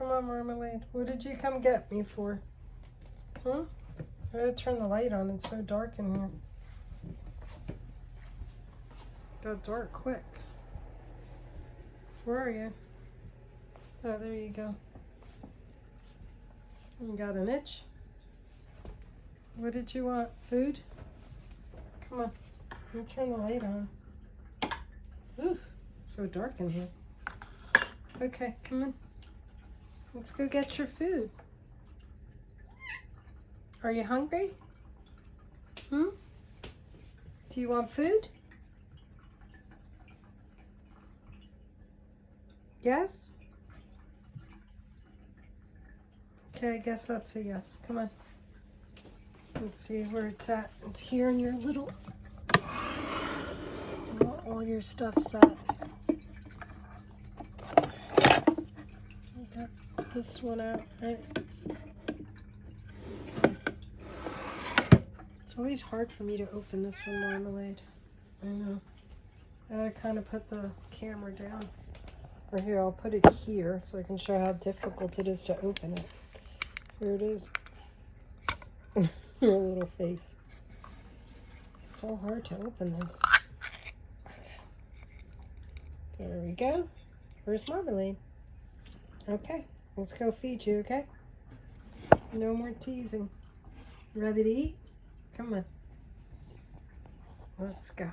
Come on, Marmalade. What did you come get me for? I gotta turn the light on. It's so dark in here. Got dark quick. Where are you? Oh, there you go. You got an itch? What did you want? Food? Come on. Let me turn the light on. Ooh, so dark in here. Okay, come on. Let's go get your food. Are you hungry? Do you want food? Yes? Okay, I guess that's a yes. Come on. Let's see where it's at. It's here in your little... all your stuff's at. Got this one out, right? It's always hard for me to open this one, Marmalade. I know. I gotta kind of put the camera down. Or here, I'll put it here so I can show how difficult it is to open it. Here it is. Your little face. It's so hard to open this. There we go. Where's Marmalade? Okay, let's go feed you, okay? No more teasing. Ready to eat? Come on. Let's go.